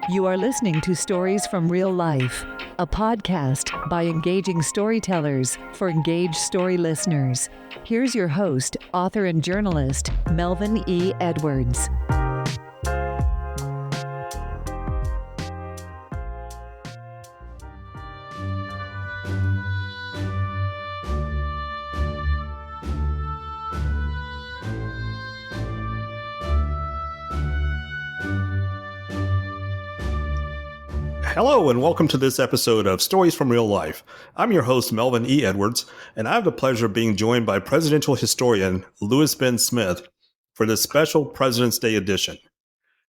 You are listening to Stories from Real Life, a podcast by engaging storytellers for engaged story listeners. Here's your host, author and journalist, Melvin E. Edwards. Hello and welcome to this episode of Stories from Real Life. I'm your host, Melvin E. Edwards, and I have the pleasure of being joined by presidential historian Lewis Ben Smith for this special President's Day edition.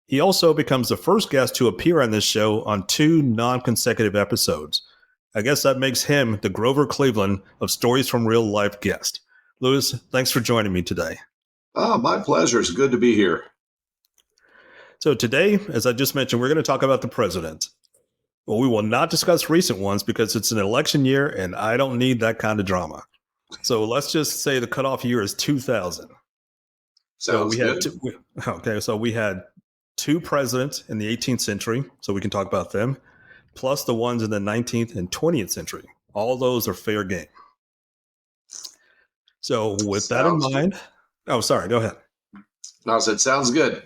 He also becomes the first guest to appear on this show on 2 non-consecutive episodes. I guess that makes him the Grover Cleveland of Stories from Real Life guest. Lewis, thanks for joining me today. Oh, my pleasure. It's good to be here. So today, as I just mentioned, we're going to talk about the president. Well, we will not discuss recent ones because it's an election year and I don't need that kind of drama. So let's just say the cutoff year is 2000. Sounds good. So we had 2 presidents in the 18th century, so we can talk about them, plus the ones in the 19th and 20th century. All those are fair game. So with that in mind, go ahead. No, I said, sounds good.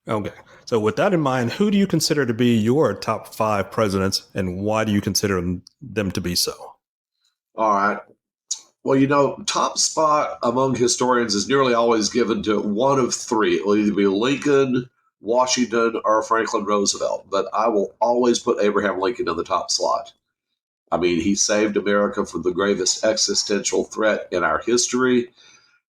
Okay. So with that in mind, who do you consider to be your top 5 presidents and why do you consider them to be so? All right. Well, top spot among historians is nearly always given to one of 3. It will either be Lincoln, Washington, or Franklin Roosevelt. But I will always put Abraham Lincoln in the top slot. I mean, he saved America from the gravest existential threat in our history.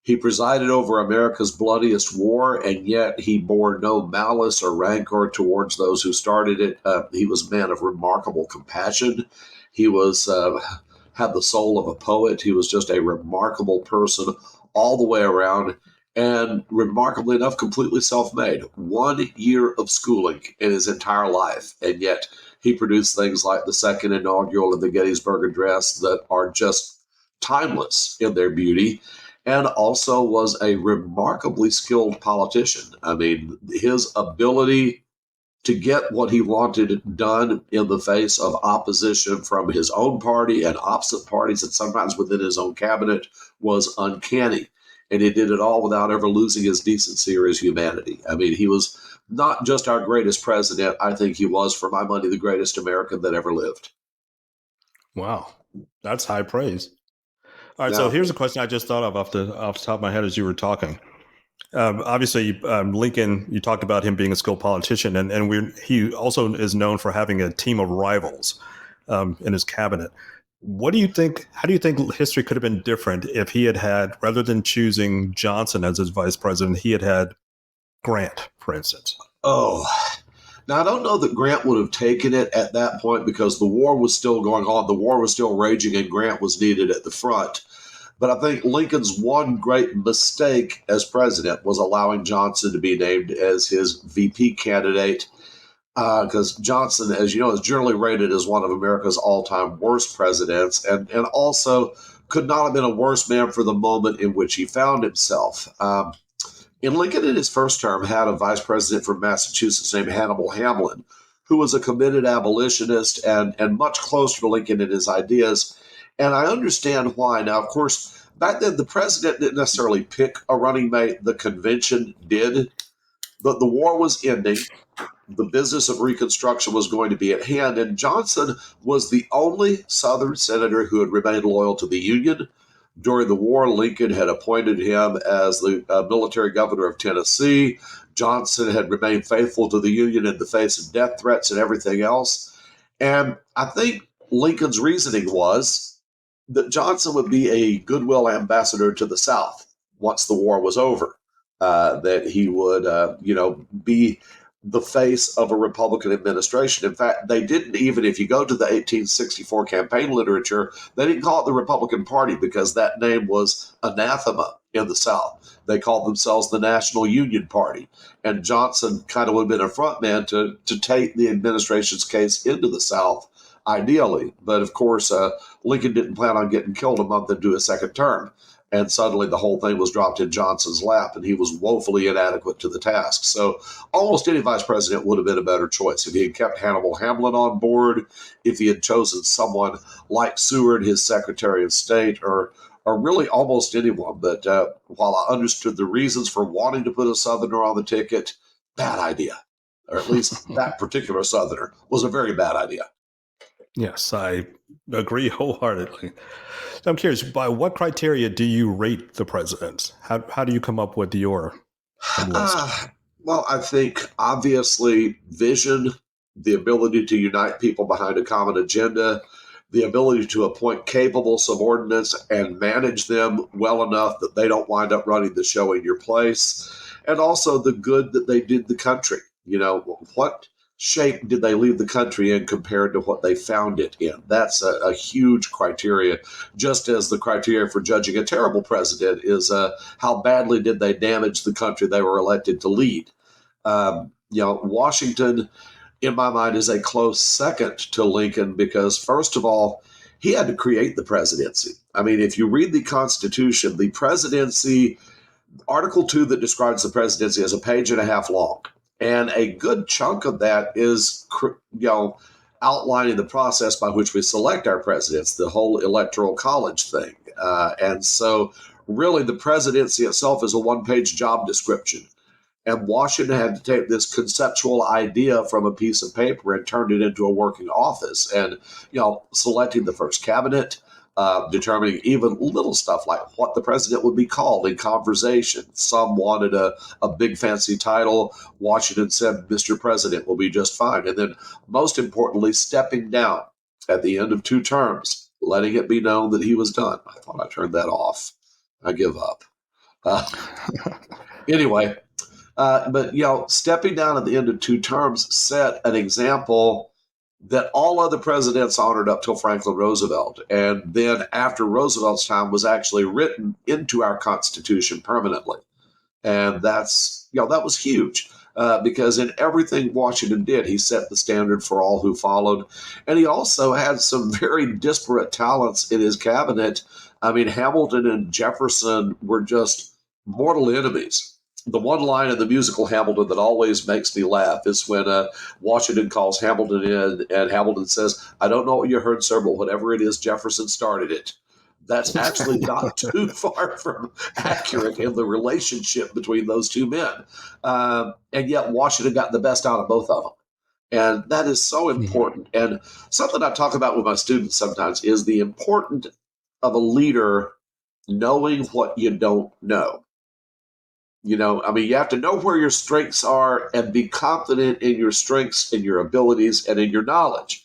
He presided over America's bloodiest war, and yet he bore no malice or rancor towards those who started it. He was a man of remarkable compassion. He had the soul of a poet. He was just a remarkable person all the way around, and remarkably enough, completely self-made. 1 year of schooling in his entire life, and yet he produced things like the second inaugural and the Gettysburg Address that are just timeless in their beauty. And also was a remarkably skilled politician. I mean, his ability to get what he wanted done in the face of opposition from his own party and opposite parties, and sometimes within his own cabinet, was uncanny. And he did it all without ever losing his decency or his humanity. I mean, he was not just our greatest president. I think he was, for my money, the greatest American that ever lived. Wow, that's high praise. All right, so here's a question I just thought of off the top of my head as you were talking. Obviously, Lincoln, you talked about him being a skilled politician, and he also is known for having a team of rivals in his cabinet. What do you think? How do you think history could have been different if he had, rather than choosing Johnson as his vice president, he had Grant, for instance? Oh, now I don't know that Grant would have taken it at that point because the war was still going on. The war was still raging, and Grant was needed at the front. But I think Lincoln's one great mistake as president was allowing Johnson to be named as his VP candidate, because Johnson, as you know, is generally rated as one of America's all-time worst presidents, and also could not have been a worse man for the moment in which he found himself. Lincoln, in his first term, had a vice president from Massachusetts named Hannibal Hamlin, who was a committed abolitionist and much closer to Lincoln in his ideas. And I understand why. Now, of course, back then, the president didn't necessarily pick a running mate. The convention did. But the war was ending. The business of Reconstruction was going to be at hand. And Johnson was the only Southern senator who had remained loyal to the Union. During the war, Lincoln had appointed him as the military governor of Tennessee. Johnson had remained faithful to the Union in the face of death threats and everything else. And I think Lincoln's reasoning was that Johnson would be a goodwill ambassador to the South once the war was over, that he would, be the face of a Republican administration. In fact, they didn't even, if you go to the 1864 campaign literature, they didn't call it the Republican Party because that name was anathema in the South. They called themselves the National Union Party. And Johnson kind of would have been a front man to take the administration's case into the South, ideally. But of course, Lincoln didn't plan on getting killed a month into his second term. And suddenly the whole thing was dropped in Johnson's lap, and he was woefully inadequate to the task. So almost any vice president would have been a better choice if he had kept Hannibal Hamlin on board, if he had chosen someone like Seward, his Secretary of State, or really almost anyone. But while I understood the reasons for wanting to put a Southerner on the ticket, bad idea. Or at least that particular Southerner was a very bad idea. Yes, I agree wholeheartedly. So I'm curious, by what criteria do you rate the president? How do you come up with your list? Well, I think obviously vision, the ability to unite people behind a common agenda, the ability to appoint capable subordinates and manage them well enough that they don't wind up running the show in your place, and also the good that they did the country. What shape did they leave the country in compared to what they found it in? That's a huge criteria, just as the criteria for judging a terrible president is how badly did they damage the country they were elected to lead. Washington, in my mind, is a close second to Lincoln because, first of all, he had to create the presidency. I mean, if you read the Constitution, the presidency, Article 2 that describes the presidency is a page and a half long. And a good chunk of that is, outlining the process by which we select our presidents, the whole electoral college thing. And so really the presidency itself is a one-page job description. And Washington had to take this conceptual idea from a piece of paper and turn it into a working office. And, selecting the first cabinet, determining even little stuff like what the president would be called in conversation. Some wanted a big fancy title. Washington said, Mr. President will be just fine. And then most importantly, stepping down at the end of 2 terms, letting it be known that he was done. I thought I turned that off. I give up. Anyway, but, stepping down at the end of 2 terms set an example that all other presidents honored up till Franklin Roosevelt. And then after Roosevelt's time was actually written into our Constitution permanently. And that was huge because in everything Washington did, he set the standard for all who followed. And he also had some very disparate talents in his cabinet. I mean, Hamilton and Jefferson were just mortal enemies. The one line in the musical Hamilton that always makes me laugh is when Washington calls Hamilton in and Hamilton says, I don't know what you heard, sir, but whatever it is, Jefferson started it. That's actually not too far from accurate in the relationship between those two men. And yet Washington got the best out of both of them. And that is so important. And something I talk about with my students sometimes is the importance of a leader knowing what you don't know. You have to know where your strengths are and be confident in your strengths and your abilities and in your knowledge.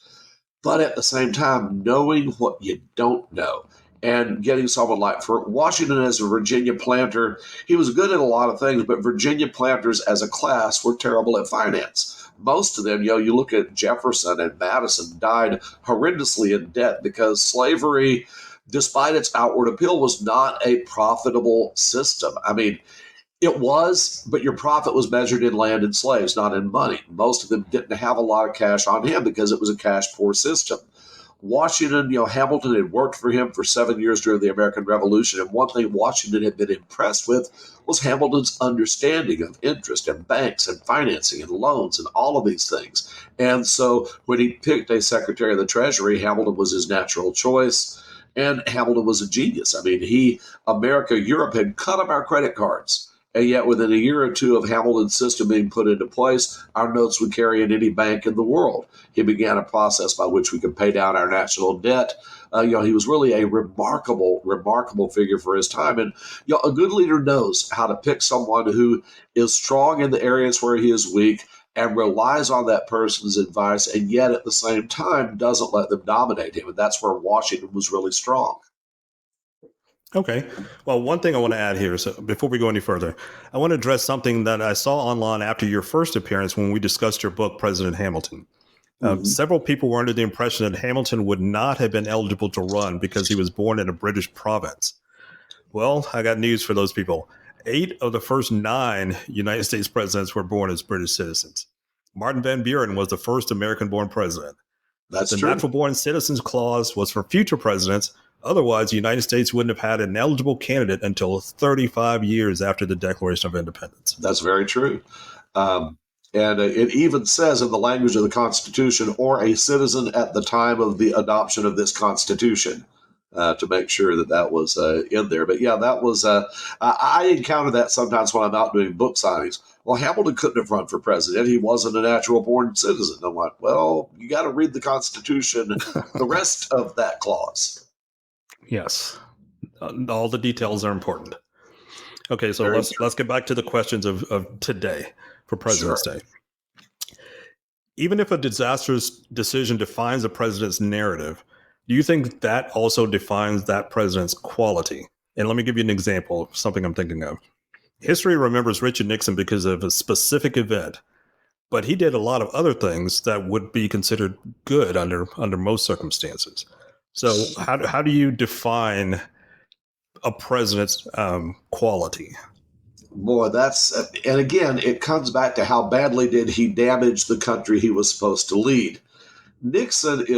But at the same time, knowing what you don't know and getting someone like for Washington as a Virginia planter, he was good at a lot of things, but Virginia planters as a class were terrible at finance. Most of them, you look at Jefferson and Madison died horrendously in debt because slavery, despite its outward appeal, was not a profitable system. I mean, it was, but your profit was measured in land and slaves, not in money. Most of them didn't have a lot of cash on hand because it was a cash-poor system. Washington, Hamilton had worked for him for 7 years during the American Revolution, and one thing Washington had been impressed with was Hamilton's understanding of interest and banks and financing and loans and all of these things. And so when he picked a Secretary of the Treasury, Hamilton was his natural choice, and Hamilton was a genius. I mean, Europe had cut up our credit cards. And yet within a year or two of Hamilton's system being put into place, our notes would carry in any bank in the world. He began a process by which we could pay down our national debt. He was really a remarkable figure for his time. And a good leader knows how to pick someone who is strong in the areas where he is weak and relies on that person's advice, and yet at the same time doesn't let them dominate him. And that's where Washington was really strong. Okay. Well, one thing I want to add here, so before we go any further, I want to address something that I saw online after your first appearance when we discussed your book, President Hamilton. Several people were under the impression that Hamilton would not have been eligible to run because he was born in a British province. Well, I got news for those people. 8 of the first 9 United States presidents were born as British citizens. Martin Van Buren was the first American-born president. That's the true. Natural-born citizens clause was for future presidents, Otherwise, the United States wouldn't have had an eligible candidate until 35 years after the Declaration of Independence. That's very true. And it even says in the language of the Constitution, or a citizen at the time of the adoption of this Constitution, to make sure that that was in there. But yeah, that was, I encounter that sometimes when I'm out doing book signings. Well, Hamilton couldn't have run for president. He wasn't a natural born citizen. I'm like, well, you got to read the Constitution, the rest of that clause. Yes. All the details are important. Okay, so let's get back to the questions of today for President's Day. Even if a disastrous decision defines a president's narrative, do you think that also defines that president's quality? And let me give you an example of something I'm thinking of. History remembers Richard Nixon because of a specific event, but he did a lot of other things that would be considered good under most circumstances. So how do you define a president's quality? Boy, and again, it comes back to how badly did he damage the country he was supposed to lead. Nixon's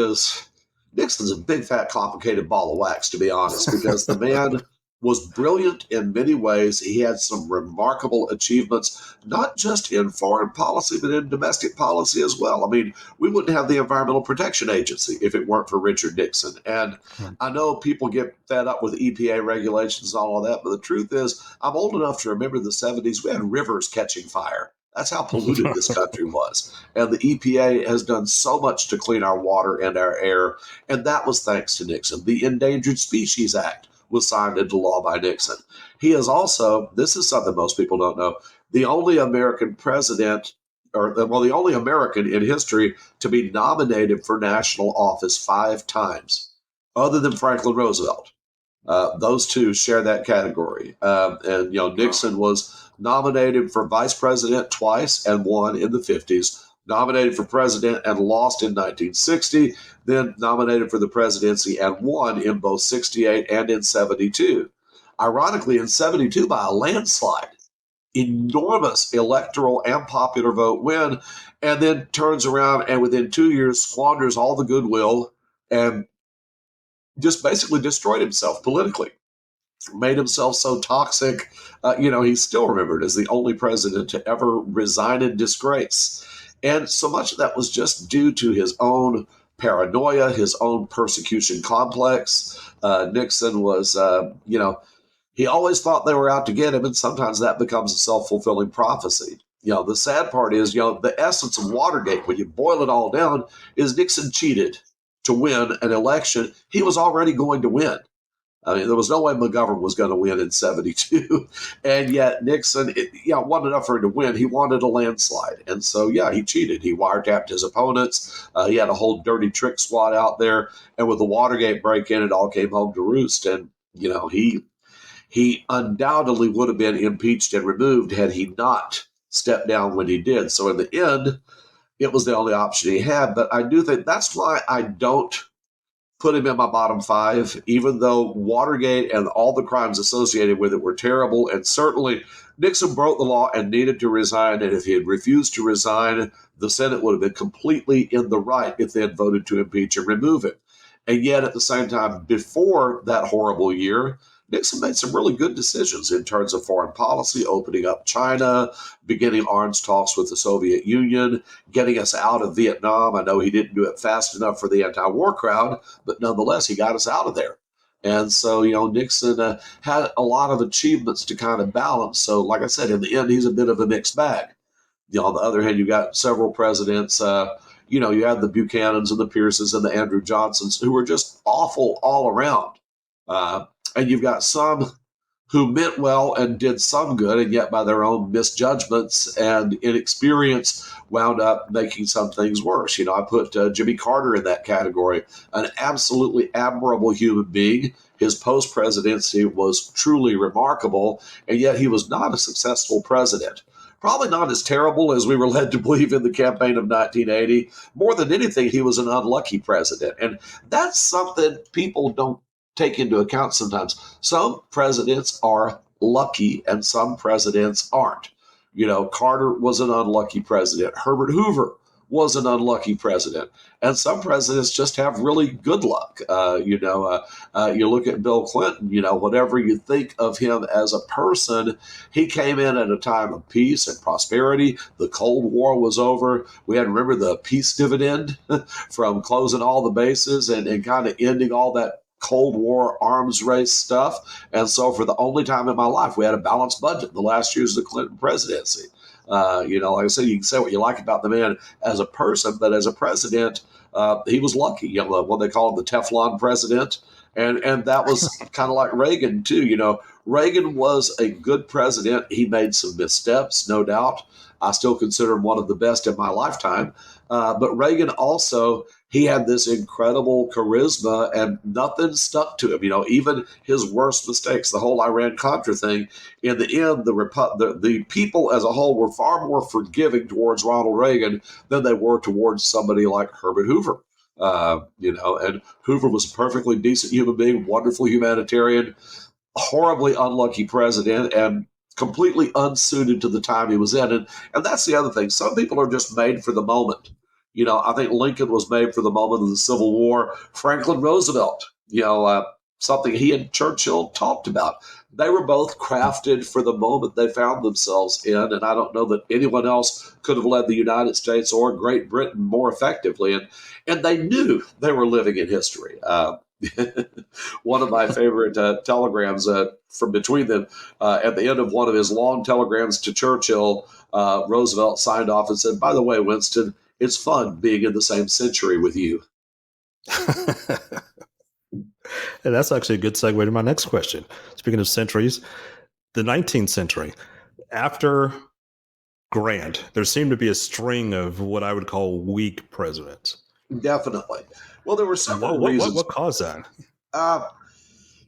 a big, fat, complicated ball of wax, to be honest, because the man was brilliant in many ways. He had some remarkable achievements, not just in foreign policy, but in domestic policy as well. I mean, we wouldn't have the Environmental Protection Agency if it weren't for Richard Nixon. And I know people get fed up with EPA regulations and all of that, but the truth is, I'm old enough to remember the 70s. We had rivers catching fire. That's how polluted this country was. And the EPA has done so much to clean our water and our air, and that was thanks to Nixon. The Endangered Species Act was signed into law by Nixon. He is also, this is something most people don't know, the only American president, the only American in history to be nominated for national office 5 times, other than Franklin Roosevelt. Those two share that category. Nixon was nominated for vice president twice and won in the 50s, nominated for president and lost in 1960, then nominated for the presidency and won in both 68 and in 72. Ironically, in 72 by a landslide, enormous electoral and popular vote win, and then turns around and within 2 years squanders all the goodwill and just basically destroyed himself politically. Made himself so toxic, he's still remembered as the only president to ever resign in disgrace. And so much of that was just due to his own paranoia, his own persecution complex. Nixon was, he always thought they were out to get him, and sometimes that becomes a self-fulfilling prophecy. The sad part is, the essence of Watergate, when you boil it all down, is Nixon cheated to win an election he was already going to win. I mean, there was no way McGovern was going to win in 72. And yet Nixon, wasn't enough for him to win. He wanted a landslide. And so, he cheated. He wiretapped his opponents. He had a whole dirty trick squad out there. And with the Watergate break-in, it all came home to roost. And, he undoubtedly would have been impeached and removed had he not stepped down when he did. So in the end, it was the only option he had. But I do think that's why I don't put him in my bottom 5, even though Watergate and all the crimes associated with it were terrible. And certainly Nixon broke the law and needed to resign. And if he had refused to resign, the Senate would have been completely in the right if they had voted to impeach and remove him. And yet at the same time, before that horrible year, Nixon made some really good decisions in terms of foreign policy, opening up China, beginning arms talks with the Soviet Union, getting us out of Vietnam. I know he didn't do it fast enough for the anti-war crowd, but nonetheless, he got us out of there. And so, Nixon had a lot of achievements to kind of balance. So, like I said, in the end, he's a bit of a mixed bag. On the other hand, you got several presidents, you had the Buchanans and the Pierces and the Andrew Johnsons who were just awful all around. And you've got some who meant well and did some good, and yet by their own misjudgments and inexperience wound up making some things worse. I put Jimmy Carter in that category, an absolutely admirable human being. His post-presidency was truly remarkable, and yet he was not a successful president. Probably not as terrible as we were led to believe in the campaign of 1980. More than anything, he was an unlucky president. And that's something people don't take into account sometimes. Some presidents are lucky and some presidents aren't. Carter was an unlucky president. Herbert Hoover was an unlucky president. And some presidents just have really good luck. You look at Bill Clinton, whatever you think of him as a person, he came in at a time of peace and prosperity. The Cold War was over. We had to remember the peace dividend from closing all the bases and kind of ending all that Cold War arms race stuff. And so for the only time in my life, we had a balanced budget the last years of the Clinton presidency. Like I said, you can say what you like about the man as a person, but as a president, he was lucky. What they call him the Teflon president. And that was kind of like Reagan, too. Reagan was a good president. He made some missteps, no doubt. I still consider him one of the best in my lifetime. But Reagan also, he had this incredible charisma and nothing stuck to him. Even his worst mistakes, the whole Iran-Contra thing, in the end, the people as a whole were far more forgiving towards Ronald Reagan than they were towards somebody like Herbert Hoover. And Hoover was a perfectly decent human being, wonderful humanitarian, horribly unlucky president, and completely unsuited to the time he was in. And that's the other thing. Some people are just made for the moment. I think Lincoln was made for the moment of the Civil War. Franklin Roosevelt, something he and Churchill talked about. They were both crafted for the moment they found themselves in, and I don't know that anyone else could have led the United States or Great Britain more effectively. And they knew they were living in history. One of my favorite telegrams from between them, at the end of one of his long telegrams to Churchill, Roosevelt signed off and said, "By the way, Winston, it's fun being in the same century with you." And that's actually a good segue to my next question. Speaking of centuries, the 19th century, after Grant, there seemed to be a string of what I would call weak presidents. Definitely. Well, there were several reasons. What caused that?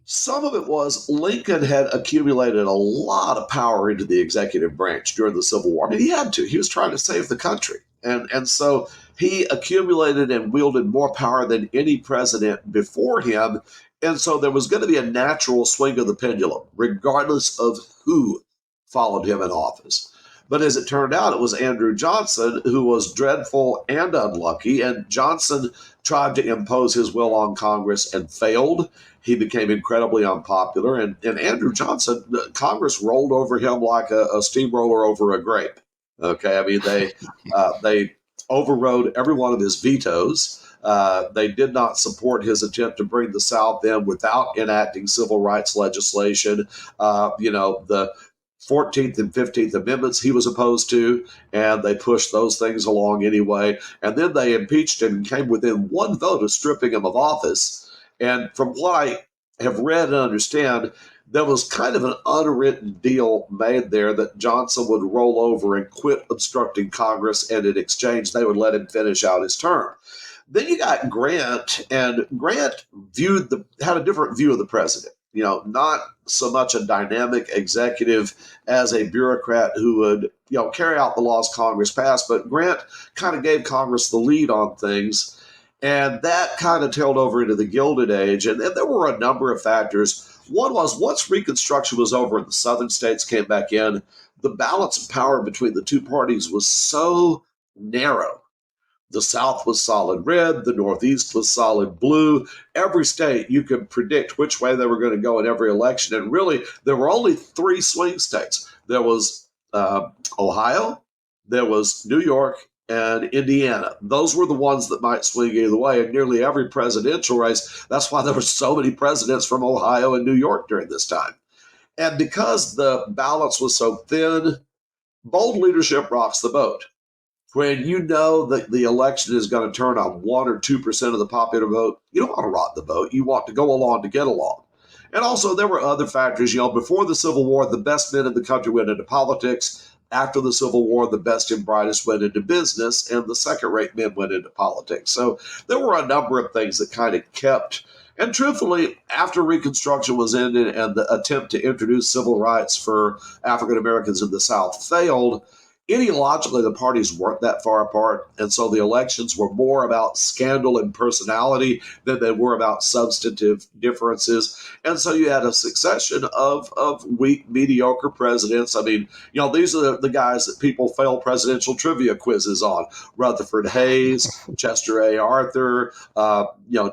Some of it was Lincoln had accumulated a lot of power into the executive branch during the Civil War. I mean, he had to. He was trying to save the country. And so he accumulated and wielded more power than any president before him. And so there was going to be a natural swing of the pendulum, regardless of who followed him in office. But as it turned out, it was Andrew Johnson who was dreadful and unlucky. And Johnson tried to impose his will on Congress and failed. He became incredibly unpopular. And Andrew Johnson, Congress rolled over him like a steamroller over a grape. Okay, I mean, they overrode every one of his vetoes. They did not support his attempt to bring the South in without enacting civil rights legislation. The 14th and 15th Amendments he was opposed to, and they pushed those things along anyway. And then they impeached him and came within one vote of stripping him of office. And from what I have read and understand, there was kind of an unwritten deal made there that Johnson would roll over and quit obstructing Congress, and in exchange, they would let him finish out his term. Then you got Grant, and Grant had a different view of the president. Not so much a dynamic executive as a bureaucrat who would, carry out the laws Congress passed. But Grant kind of gave Congress the lead on things, and that kind of tailed over into the Gilded Age. And there were a number of factors. One was once Reconstruction was over and the Southern states came back in, the balance of power between the two parties was so narrow. The South was solid red. The Northeast was solid blue. Every state, you could predict which way they were going to go in every election. And really, there were only three swing states. There was Ohio, there was New York, and Indiana. Those were the ones that might swing either way. And nearly every presidential race, that's why there were so many presidents from Ohio and New York during this time. And because the balance was so thin, bold leadership rocks the boat. When you know that the election is going to turn on 1 or 2% of the popular vote, you don't want to rock the boat. You want to go along to get along. And also, there were other factors. Before the Civil War, the best men in the country went into politics. After the Civil War, the best and brightest went into business, and the second-rate men went into politics. So there were a number of things that kind of kept. And truthfully, after Reconstruction was ended and the attempt to introduce civil rights for African Americans in the South failed, ideologically, the parties weren't that far apart. And so the elections were more about scandal and personality than they were about substantive differences. And so you had a succession of weak, mediocre presidents. I mean, these are the guys that people fail presidential trivia quizzes on. Rutherford Hayes, Chester A. Arthur,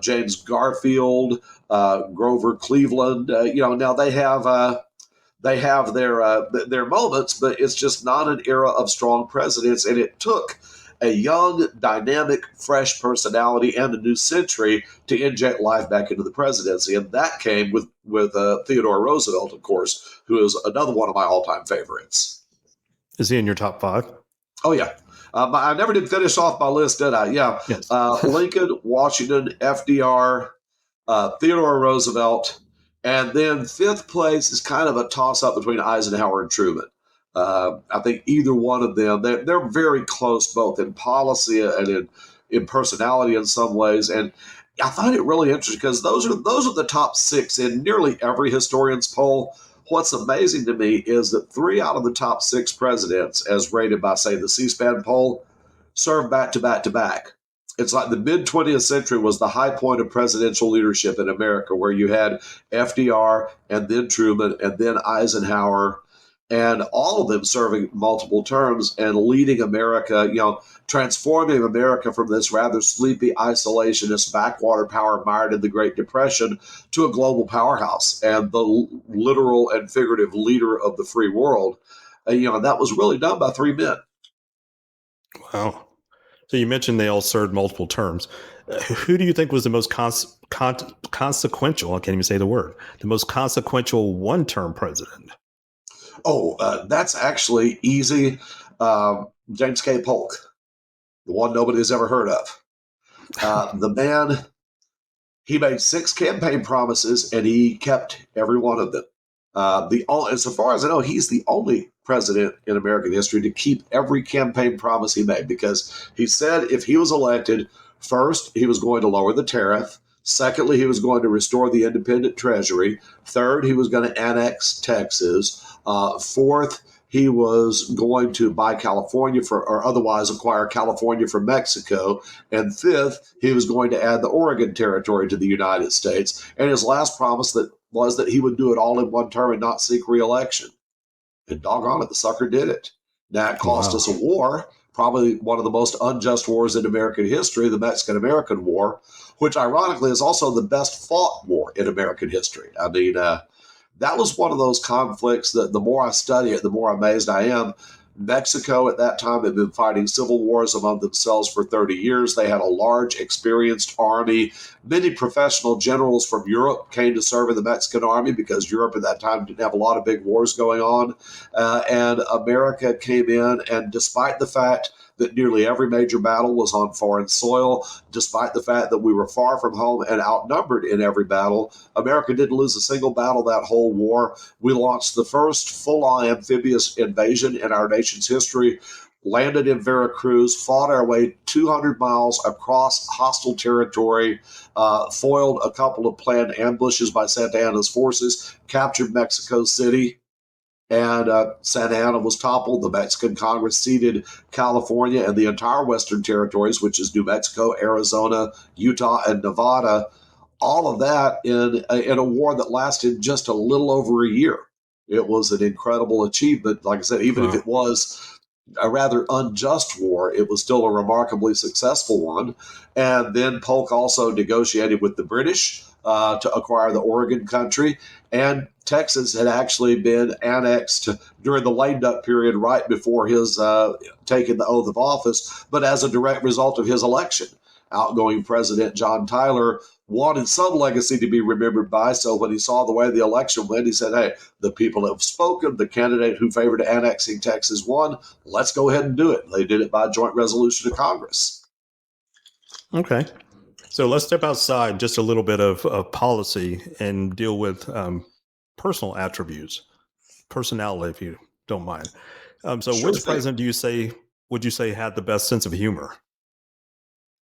James Garfield, Grover Cleveland. Now they have their moments, but it's just not an era of strong presidents. And it took a young, dynamic, fresh personality and a new century to inject life back into the presidency. And that came with Theodore Roosevelt, of course, who is another one of my all-time favorites. Is he in your top 5? Oh, yeah. I never did finish off my list, did I? Yeah. Yes. Lincoln, Washington, FDR, Theodore Roosevelt, and then 5th place is kind of a toss-up between Eisenhower and Truman. I think either one of them, they're very close, both in policy and in personality in some ways. And I find it really interesting because those are the top 6 in nearly every historian's poll. What's amazing to me is that 3 out of the top 6 presidents, as rated by, say, the C-SPAN poll, served back to back to back. It's like the mid-20th century was the high point of presidential leadership in America, where you had FDR and then Truman and then Eisenhower, and all of them serving multiple terms and leading America, transforming America from this rather sleepy, isolationist, backwater power mired in the Great Depression to a global powerhouse and the literal and figurative leader of the free world. That was really done by 3 men. Wow. So you mentioned they all served multiple terms. Who do you think was the most consequential? I can't even say the word. The most consequential one-term president? Oh, that's actually easy. James K. Polk, the one nobody's ever heard of. The man, he made 6 campaign promises and he kept every one of them. As far as I know, he's the only president in American history to keep every campaign promise he made, because he said if he was elected, first, he was going to lower the tariff. Secondly, he was going to restore the independent treasury. Third, he was going to annex Texas. Fourth, he was going to buy California or otherwise acquire California from Mexico. And fifth, he was going to add the Oregon Territory to the United States. And his last promise was that he would do it all in one term and not seek re-election. And doggone it, the sucker did it. That cost us a war, probably one of the most unjust wars in American history, the Mexican-American War, which ironically is also the best fought war in American history. I mean, that was one of those conflicts that the more I study it, the more amazed I am. Mexico at that time had been fighting civil wars among themselves for 30 years. They had a large, experienced army. Many professional generals from Europe came to serve in the Mexican army because Europe at that time didn't have a lot of big wars going on. And America came in, and despite the fact that nearly every major battle was on foreign soil, despite the fact that we were far from home and outnumbered in every battle, America didn't lose a single battle that whole war. We launched the first full-on amphibious invasion in our nation's history, landed in Veracruz, fought our way 200 miles across hostile territory, foiled a couple of planned ambushes by Santa Anna's forces, captured Mexico City, and Santa Anna was toppled. The Mexican Congress ceded California and the entire Western territories, which is New Mexico, Arizona, Utah, and Nevada. All of that in a war that lasted just a little over a year. It was an incredible achievement. Like I said, even if it was a rather unjust war, it was still a remarkably successful one. And then Polk also negotiated with the British to acquire the Oregon country. And Texas had actually been annexed during the lame duck period right before his taking the oath of office, but as a direct result of his election. Outgoing President John Tyler wanted some legacy to be remembered by, so when he saw the way the election went, he said, hey, the people have spoken, the candidate who favored annexing Texas won, let's go ahead and do it. They did it by joint resolution of Congress. Okay. So let's step outside just a little bit of policy and deal with personal attributes, personality, if you don't mind. Which president would you say had the best sense of humor?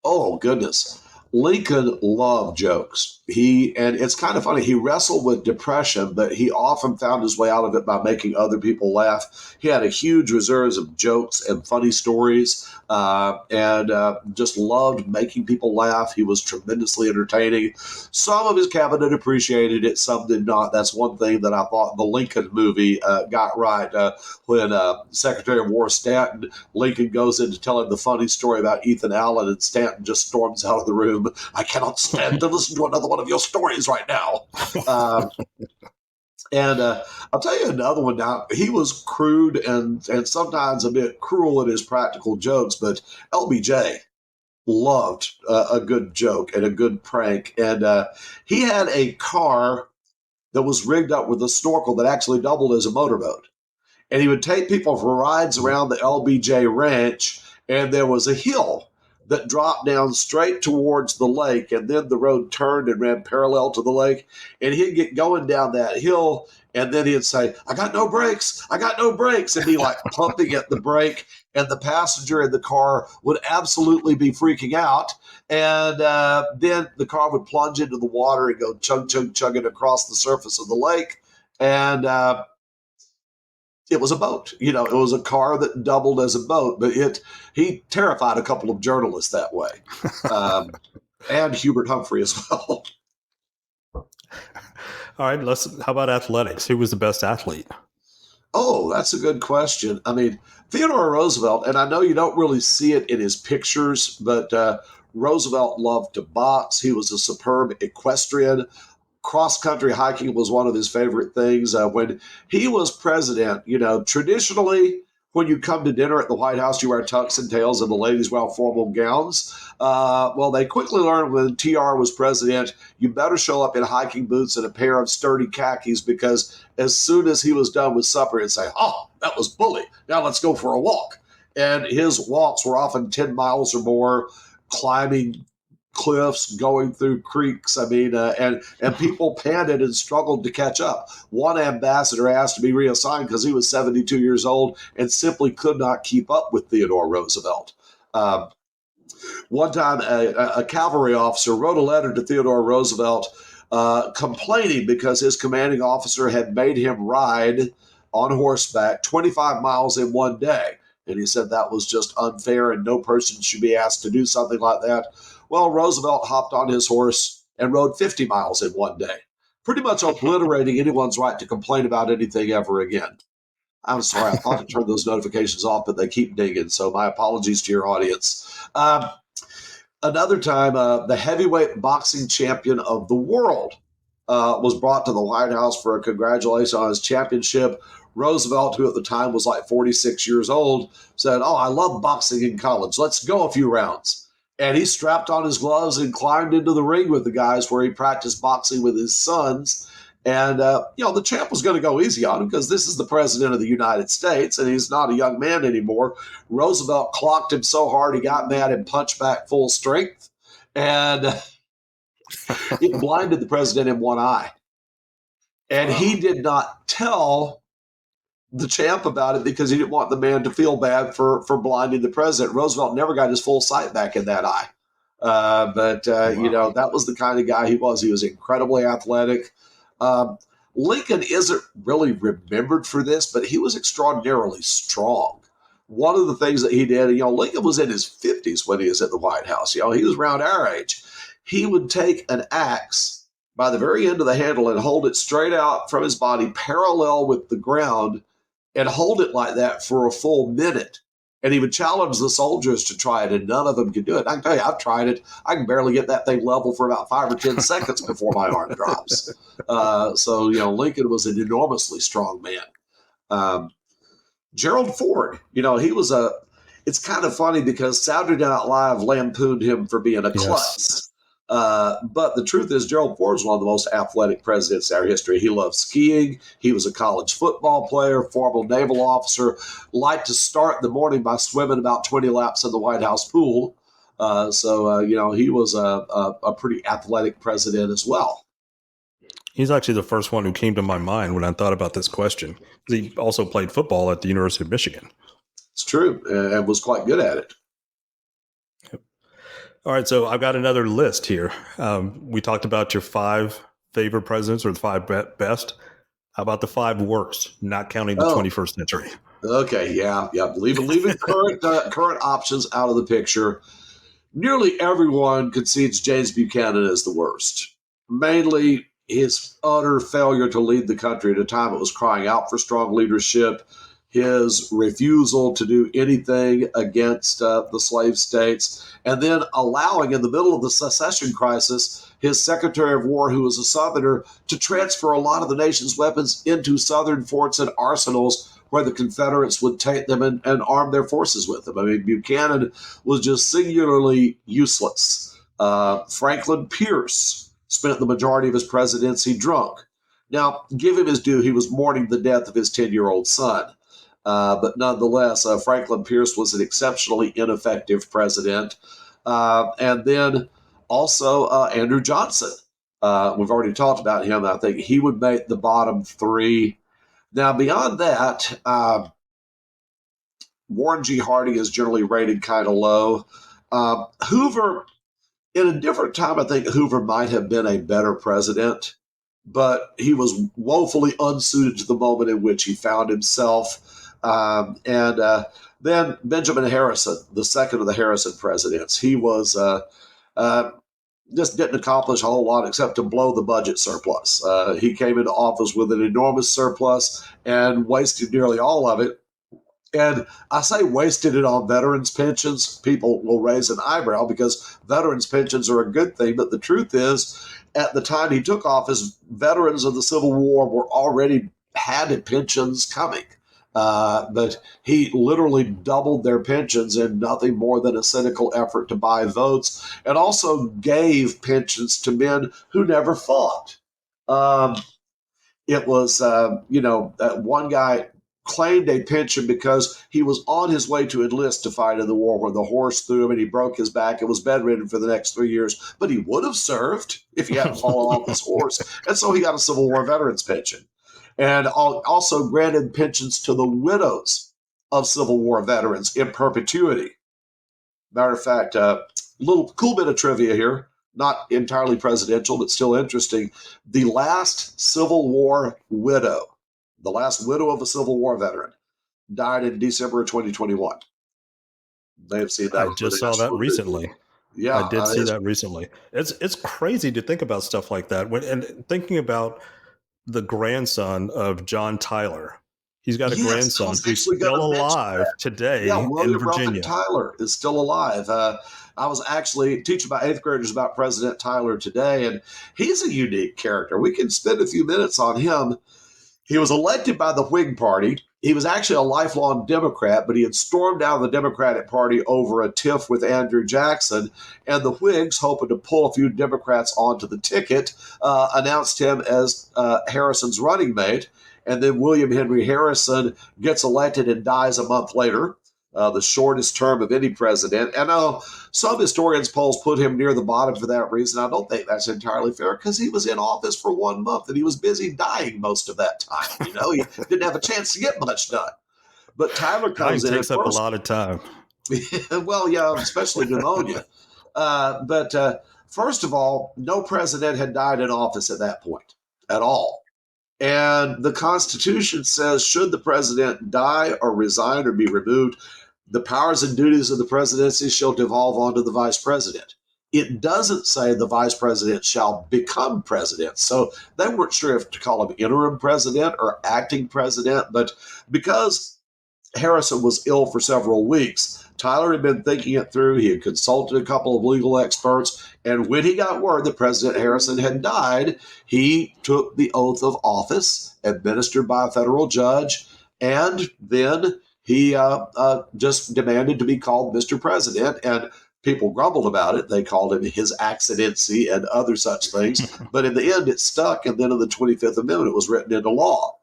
Oh, goodness. Lincoln loved jokes. And it's kind of funny. He wrestled with depression, but he often found his way out of it by making other people laugh. He had a huge reserves of jokes and funny stories, and just loved making people laugh. He was tremendously entertaining. Some of his cabinet appreciated it, some did not. That's one thing that I thought the Lincoln movie got right. When Secretary of War Stanton, Lincoln goes in to tell him the funny story about Ethan Allen, and Stanton just storms out of the room. I cannot stand to listen to another one of your stories right now. And I'll tell you another one now. He was crude and sometimes a bit cruel in his practical jokes, but LBJ loved a good joke and a good prank. And he had a car that was rigged up with a snorkel that actually doubled as a motorboat. And he would take people for rides around the LBJ ranch, and there was a hill that dropped down straight towards the lake, and then the road turned and ran parallel to the lake, and he'd get going down that hill, and then he'd say, I got no brakes, and be like pumping at the brake, and the passenger in the car would absolutely be freaking out, and then the car would plunge into the water and go chugging across the surface of the lake, and it was a boat. It was a car that doubled as a boat, but he terrified a couple of journalists that way, and Hubert Humphrey as well. All right, how about athletics? Who was the best athlete? Oh, that's a good question. I mean, Theodore Roosevelt, and I know you don't really see it in his pictures, but Roosevelt loved to box. He was a superb equestrian. Cross-country hiking was one of his favorite things. When he was president, traditionally, when you come to dinner at the White House, you wear tux and tails and the ladies wear formal gowns. Well, they quickly learned when TR was president, you better show up in hiking boots and a pair of sturdy khakis, because as soon as he was done with supper, he'd say, oh, that was bully. Now let's go for a walk. And his walks were often 10 miles or more, climbing cliffs, going through creeks. I mean, and people panted and struggled to catch up. One ambassador asked to be reassigned because he was 72 years old and simply could not keep up with Theodore Roosevelt. One time, a cavalry officer wrote a letter to Theodore Roosevelt complaining because his commanding officer had made him ride on horseback 25 miles in one day. And he said that was just unfair and no person should be asked to do something like that. Well, Roosevelt hopped on his horse and rode 50 miles in one day, pretty much obliterating anyone's right to complain about anything ever again. I'm sorry, I thought to turn those notifications off, but they keep dinging, so my apologies to your audience. Another time, the heavyweight boxing champion of the world was brought to the White House for a congratulation on his championship. Roosevelt, who at the time was like 46 years old, said, oh, I love boxing in college. Let's go a few rounds. And he strapped on his gloves and climbed into the ring with the guys where he practiced boxing with his sons. And, the champ was going to go easy on him because this is the president of the United States and he's not a young man anymore. Roosevelt clocked him so hard he got mad and punched back full strength. And it blinded the president in one eye. And he did not tell the champ about it because he didn't want the man to feel bad for blinding the president. Roosevelt never got his full sight back in that eye. Wow. That was the kind of guy he was. He was incredibly athletic. Lincoln isn't really remembered for this, but he was extraordinarily strong. One of the things that he did, Lincoln was in his 50s when he was at the White House. He was around our age. He would take an axe by the very end of the handle and hold it straight out from his body, parallel with the ground, and hold it like that for a full minute. And he would challenge the soldiers to try it, and none of them could do it. I can tell you, I've tried it. I can barely get that thing level for about 5 or 10 seconds before my arm drops. Lincoln was an enormously strong man. Gerald Ford, he was it's kind of funny because Saturday Night Live lampooned him for being a klutz. But the truth is, Gerald Ford is one of the most athletic presidents in our history. He loved skiing. He was a college football player, former naval officer, liked to start the morning by swimming about 20 laps in the White House pool. He was a pretty athletic president as well. He's actually the first one who came to my mind when I thought about this question. He also played football at the University of Michigan. It's true, and was quite good at it. All right, so I've got another list here. We talked about your 5 favorite presidents or the 5 best. How about the 5 worst, not counting the 21st century? Okay, yeah. Leaving current options out of the picture. Nearly everyone concedes James Buchanan is the worst. Mainly his utter failure to lead the country at a time it was crying out for strong leadership, his refusal to do anything against the slave states, and then allowing, in the middle of the secession crisis, his Secretary of War, who was a Southerner, to transfer a lot of the nation's weapons into Southern forts and arsenals where the Confederates would take them and arm their forces with them. I mean, Buchanan was just singularly useless. Franklin Pierce spent the majority of his presidency drunk. Now, give him his due, he was mourning the death of his 10-year-old son. But nonetheless, Franklin Pierce was an exceptionally ineffective president. And then also Andrew Johnson. We've already talked about him. I think he would make the bottom 3. Now, beyond that, Warren G. Harding is generally rated kind of low. Hoover, in a different time, I think Hoover might have been a better president, but he was woefully unsuited to the moment in which he found himself. Then Benjamin Harrison, the second of the Harrison presidents, he was just didn't accomplish a whole lot except to blow the budget surplus. He came into office with an enormous surplus and wasted nearly all of it. And I say wasted it on veterans' pensions. People will raise an eyebrow because veterans' pensions are a good thing. But the truth is, at the time he took office, veterans of the Civil War were already had pensions coming. But he literally doubled their pensions in nothing more than a cynical effort to buy votes, and also gave pensions to men who never fought. It was, one guy claimed a pension because he was on his way to enlist to fight in the war when the horse threw him and he broke his back and was bedridden for the next 3 years. But he would have served if he hadn't fallen off his horse. And so he got a Civil War veterans pension. And also granted pensions to the widows of Civil War veterans in perpetuity. Matter of fact, little cool bit of trivia here, not entirely presidential, but still interesting. The last Civil War widow, the last widow of a Civil War veteran, died in December of 2021. May have seen that. I just saw that recently. Yeah, I did see that recently. It's crazy to think about stuff like that. And thinking about the grandson of John Tyler. He's got a grandson who's still alive today in Virginia. Tyler is still alive. I was actually teaching my 8th graders about President Tyler today, and he's a unique character. We can spend a few minutes on him. He was elected by the Whig Party. He was actually a lifelong Democrat, but he had stormed out of the Democratic Party over a tiff with Andrew Jackson, and the Whigs, hoping to pull a few Democrats onto the ticket, announced him as Harrison's running mate. And then William Henry Harrison gets elected and dies a month later, the shortest term of any president. And some historians' polls put him near the bottom for that reason. I don't think that's entirely fair because he was in office for 1 month and he was busy dying most of that time. He didn't have a chance to get much done. But Tyler comes in. It takes up a lot of time. Well, yeah, especially pneumonia. But first of all, no president had died in office at that point at all. And the Constitution says, should the president die or resign or be removed, the powers and duties of the presidency shall devolve onto the vice president. It doesn't say the vice president shall become president. So they weren't sure if to call him interim president or acting president. But because Harrison was ill for several weeks, Tyler had been thinking it through. He had consulted a couple of legal experts. And when he got word that President Harrison had died, he took the oath of office administered by a federal judge. And then he just demanded to be called Mr. President. And people grumbled about it. They called him His Accidency and other such things. But in the end, it stuck. And then in the 25th Amendment, it was written into law.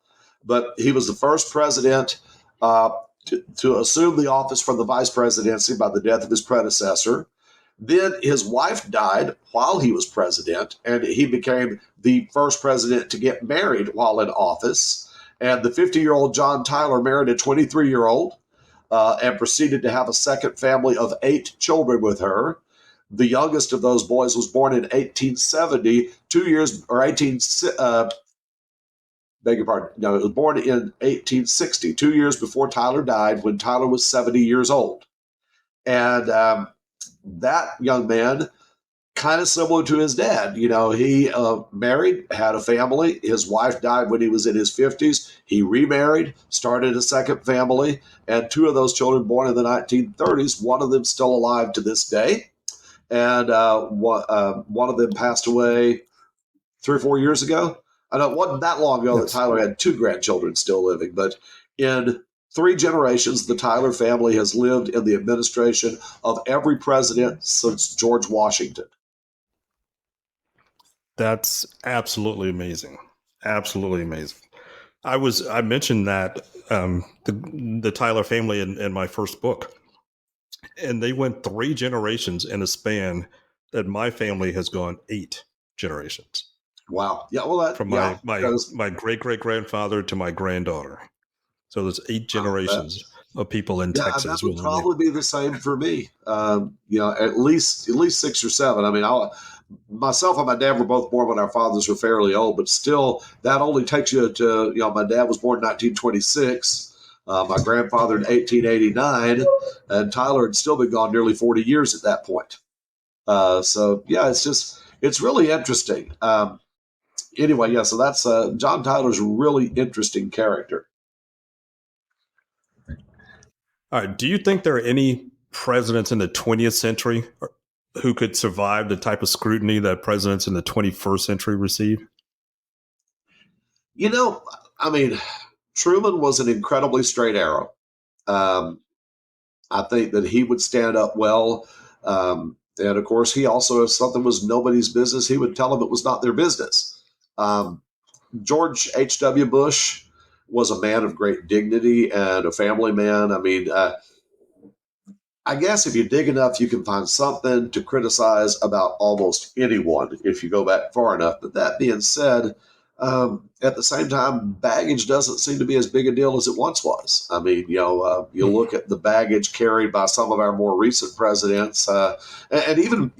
But he was the first president to assume the office from the vice presidency by the death of his predecessor. Then his wife died while he was president, and he became the first president to get married while in office. And the 50-year-old John Tyler married a 23-year-old and proceeded to have a second family of 8 children with her. The youngest of those boys was born in 1870, 2 years, or 18, beg your pardon, no, it was born in 1860, 2 years before Tyler died, when Tyler was 70 years old. And that young man, kind of similar to his dad, he married, had a family. His wife died when he was in his 50s. He remarried, started a second family, and two of those children born in the 1930s, one of them still alive to this day. And one of them passed away 3 or 4 years ago. I know it wasn't that long ago that Tyler had 2 grandchildren still living, but in 3 generations, the Tyler family has lived in the administration of every president since George Washington. That's absolutely amazing. Absolutely amazing. I mentioned that the Tyler family in my first book, and they went 3 generations in a span that my family has gone 8 generations. Wow. Yeah. Well, from my great grandfather to my granddaughter. So there's 8 generations of people in Texas. That would probably be the same for me. At least 6 or 7. I mean, myself and my dad were both born when our fathers were fairly old, but still, that only takes you to, my dad was born in 1926. My grandfather in 1889, and Tyler had still been gone nearly 40 years at that point. It's really interesting. Anyway, so that's John Tyler's a really interesting character. All right. Do you think there are any presidents in the 20th century who could survive the type of scrutiny that presidents in the 21st century receive? Truman was an incredibly straight arrow. I think that he would stand up well. And of course, he also, if something was nobody's business, he would tell them it was not their business. George H.W. Bush was a man of great dignity and a family man. I mean, I guess if you dig enough, you can find something to criticize about almost anyone if you go back far enough. But that being said, at the same time, baggage doesn't seem to be as big a deal as it once was. I mean, you look at the baggage carried by some of our more recent presidents, and even,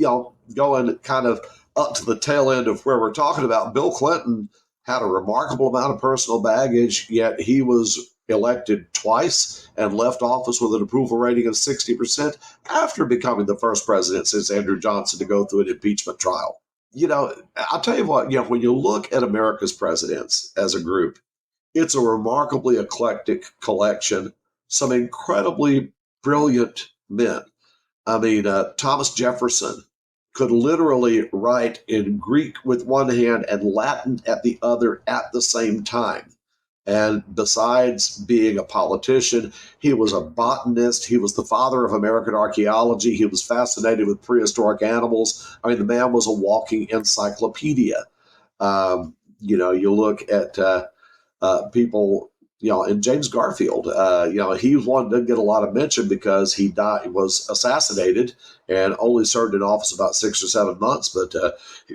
going kind of up to the tail end of where we're talking about, Bill Clinton had a remarkable amount of personal baggage, yet he was elected twice and left office with an approval rating of 60% after becoming the first president since Andrew Johnson to go through an impeachment trial. I'll tell you what, when you look at America's presidents as a group, it's a remarkably eclectic collection, some incredibly brilliant men. I mean, Thomas Jefferson could literally write in Greek with one hand and Latin at the other at the same time. And besides being a politician, he was a botanist. He was the father of American archaeology. He was fascinated with prehistoric animals. I mean, the man was a walking encyclopedia. You look at people, and James Garfield, he was one that didn't get a lot of mention because he was assassinated and only served in office about 6 or 7 months, but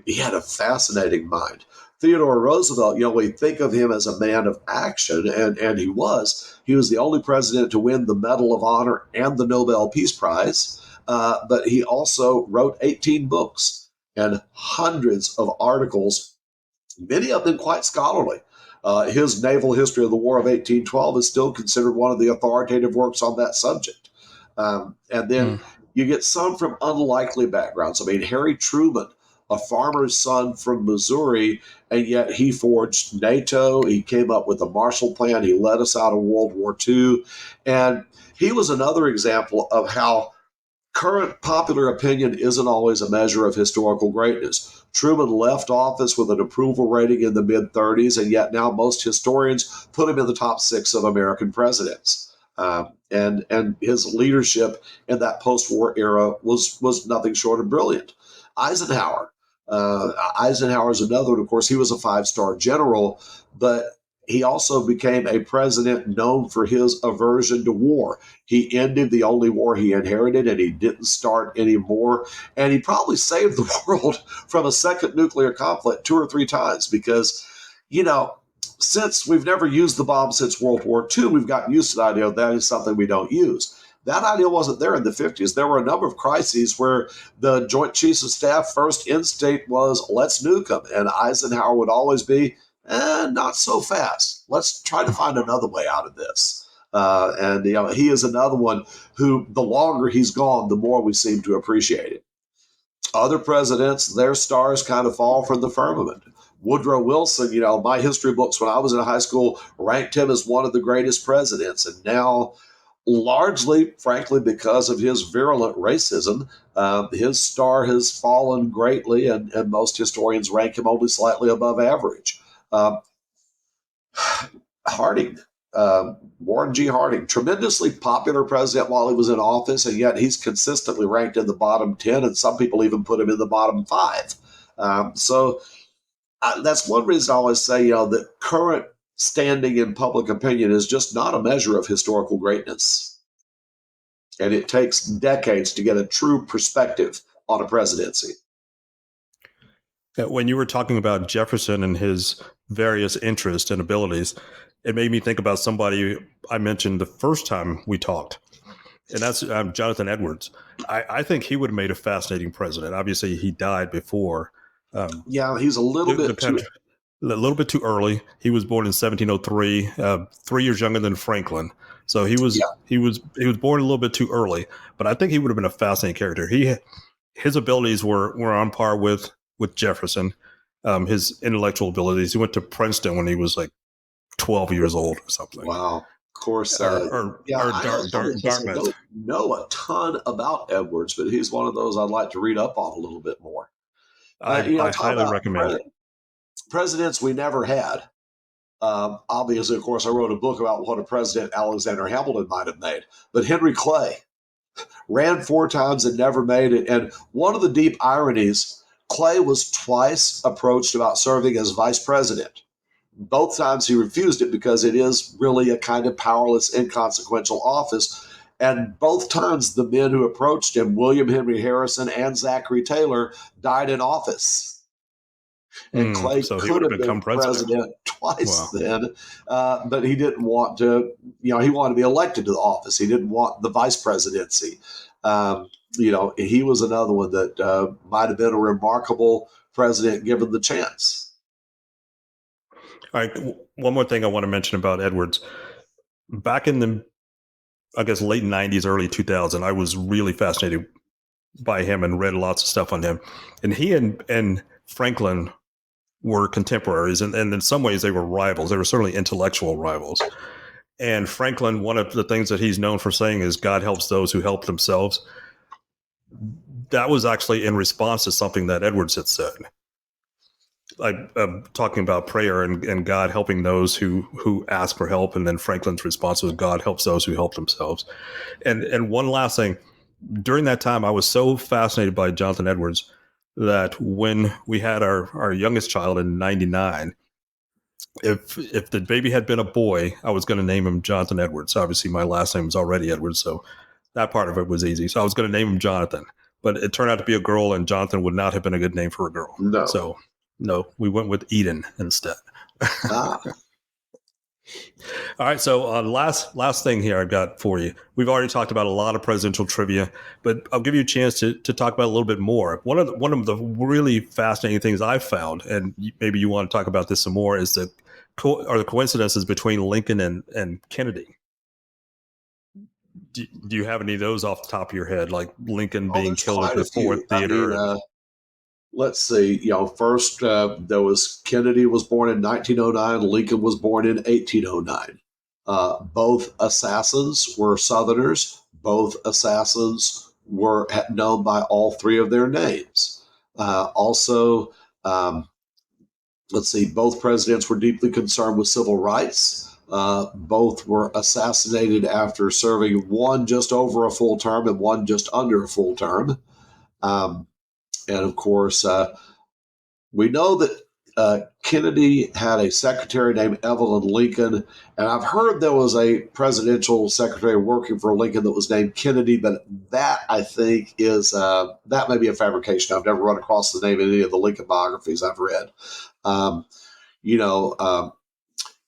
he had a fascinating mind. Theodore Roosevelt, we think of him as a man of action, and he was. He was the only president to win the Medal of Honor and the Nobel Peace Prize, but he also wrote 18 books and hundreds of articles, many of them quite scholarly. His Naval History of the War of 1812 is still considered one of the authoritative works on that subject. And then you get some from unlikely backgrounds. I mean, Harry Truman, a farmer's son from Missouri, and yet he forged NATO. He came up with the Marshall Plan. He led us out of World War II. And he was another example of how current popular opinion isn't always a measure of historical greatness. Truman left office with an approval rating in the mid-30s, and yet now most historians put him in the top 6 of American presidents. And his leadership in that post-war era was nothing short of brilliant. Eisenhower is another, and of course, he was a 5-star general, but he also became a president known for his aversion to war. He ended the only war he inherited, and he didn't start any more. And he probably saved the world from a second nuclear conflict 2 or 3 times because, since we've never used the bomb since World War II, we've gotten used to the idea that is something we don't use. That idea wasn't there in the 50s. There were a number of crises where the Joint Chiefs of Staff first instinct was, let's nuke them. And Eisenhower would always be, not so fast. Let's try to find another way out of this. And he is another one who, the longer he's gone, the more we seem to appreciate it. Other presidents, their stars kind of fall from the firmament. Woodrow Wilson, my history books when I was in high school ranked him as one of the greatest presidents. And now, largely, frankly, because of his virulent racism, his star has fallen greatly, and most historians rank him only slightly above average. Harding, Warren G. Harding, tremendously popular president while he was in office, and yet he's consistently ranked in the bottom 10, and some people even put him in the bottom 5. So that's one reason I always say, that current standing in public opinion is just not a measure of historical greatness. And it takes decades to get a true perspective on a presidency. When you were talking about Jefferson and his various interests and abilities, it made me think about somebody I mentioned the first time we talked, and that's Jonathan Edwards. I think he would have made a fascinating president. Obviously, he died before. He's a little bit too early. He was born in 1703, 3 years younger than Franklin. So he was born a little bit too early. But I think he would have been a fascinating character. His abilities were on par with Jefferson. His intellectual abilities. He went to Princeton when he was like 12 years old or something. Wow. Of course. Or Dartmouth. I don't know a ton about Edwards, but he's one of those I'd like to read up on a little bit more. I highly recommend it. Presidents we never had. Obviously, of course, I wrote a book about what a president Alexander Hamilton might have made. But Henry Clay ran 4 times and never made it. And one of the deep ironies, Clay was twice approached about serving as vice president. Both times he refused it because it is really a kind of powerless, inconsequential office. And both times the men who approached him, William Henry Harrison and Zachary Taylor, died in office. And Clay could have become president twice then, but he didn't want to, he wanted to be elected to the office. He didn't want the vice presidency. He was another one that might have been a remarkable president given the chance. All right. One more thing I want to mention about Edwards. Back in the, I guess, late 90s, early 2000, I was really fascinated by him and read lots of stuff on him. And he and Franklin were contemporaries, and in some ways they were rivals. They were certainly intellectual rivals. And Franklin, one of the things that he's known for saying is God helps those who help themselves. That was actually in response to something that Edwards had said. Talking about prayer and God helping those who ask for help, and then Franklin's response was God helps those who help themselves. And one last thing, during that time, I was so fascinated by Jonathan Edwards that when we had our youngest child in 99, if the baby had been a boy, I was going to name him Jonathan Edwards. Obviously, my last name was already Edwards, so that part of it was easy. So I was going to name him Jonathan, but it turned out to be a girl, and Jonathan would not have been a good name for a girl. No. So no, we went with Eden instead. All right. So last thing here I've got for you. We've already talked about a lot of presidential trivia, but I'll give you a chance to talk about a little bit more. One of the really fascinating things I've found, and maybe you want to talk about this some more, is the coincidences between Lincoln and Kennedy. Do you have any of those off the top of your head, like Lincoln being killed at the Ford Theater? Let's see. First there was Kennedy was born in 1909. Lincoln was born in 1809. Both assassins were Southerners. Both assassins were known by all 3 of their names. Also, let's see. Both presidents were deeply concerned with civil rights. Both were assassinated after serving, one just over a full term and one just under a full term. And of course, we know that Kennedy had a secretary named Evelyn Lincoln. And I've heard there was a presidential secretary working for Lincoln that was named Kennedy, but that I think is, that may be a fabrication. I've never run across the name in any of the Lincoln biographies I've read.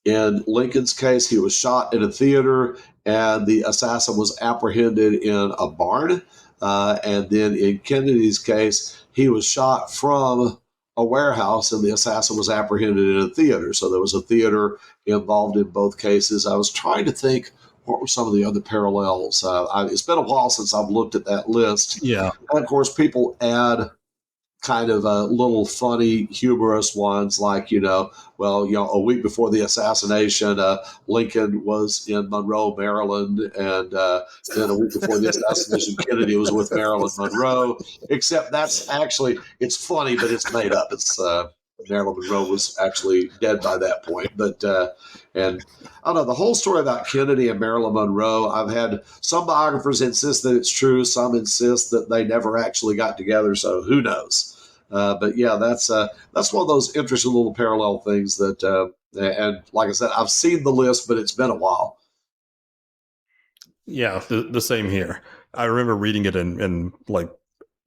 In Lincoln's case, he was shot in a theater, and the assassin was apprehended in a barn. And then in Kennedy's case, he was shot from a warehouse, and the assassin was apprehended in a theater. So there was a theater involved in both cases. I was trying to think, what were some of the other parallels? It's been a while since I've looked at that list. Yeah. And of course, people add kind of little funny, humorous ones like, a week before the assassination, Lincoln was in Monroe, Maryland, and then a week before the assassination, Kennedy was with Marilyn Monroe, except that's actually, it's funny, but it's made up. It's Marilyn Monroe was actually dead by that point. But, and I don't know, the whole story about Kennedy and Marilyn Monroe, I've had some biographers insist that it's true. Some insist that they never actually got together. So who knows? But yeah, that's one of those interesting little parallel things that, and like I said, I've seen the list, but it's been a while. Yeah, the same here. I remember reading it in like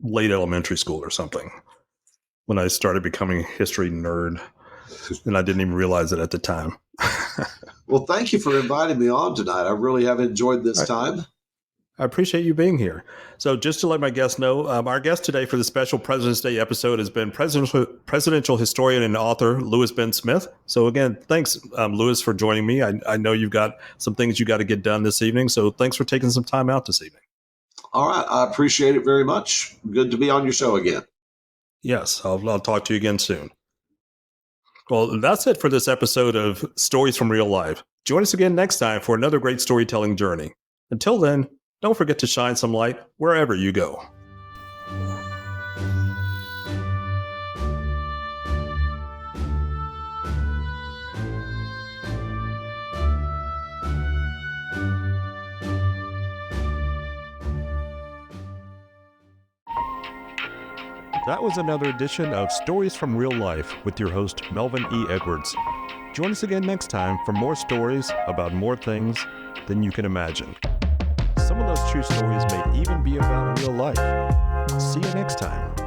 late elementary school or something when I started becoming a history nerd, and I didn't even realize it at the time. Well, thank you for inviting me on tonight. I really have enjoyed this time. I appreciate you being here. So just to let my guests know, our guest today for the special President's Day episode has been presidential historian and author Louis Ben Smith. So again, thanks, Louis, for joining me. I know you've got some things you got to get done this evening, so thanks for taking some time out this evening. All right. I appreciate it very much. Good to be on your show again. Yes, I'll talk to you again soon. Well, that's it for this episode of Stories from Real Life. Join us again next time for another great storytelling journey. Until then, don't forget to shine some light wherever you go. That was another edition of Stories from Real Life with your host, Melvin E. Edwards. Join us again next time for more stories about more things than you can imagine. Some of those true stories may even be about real life. See you next time.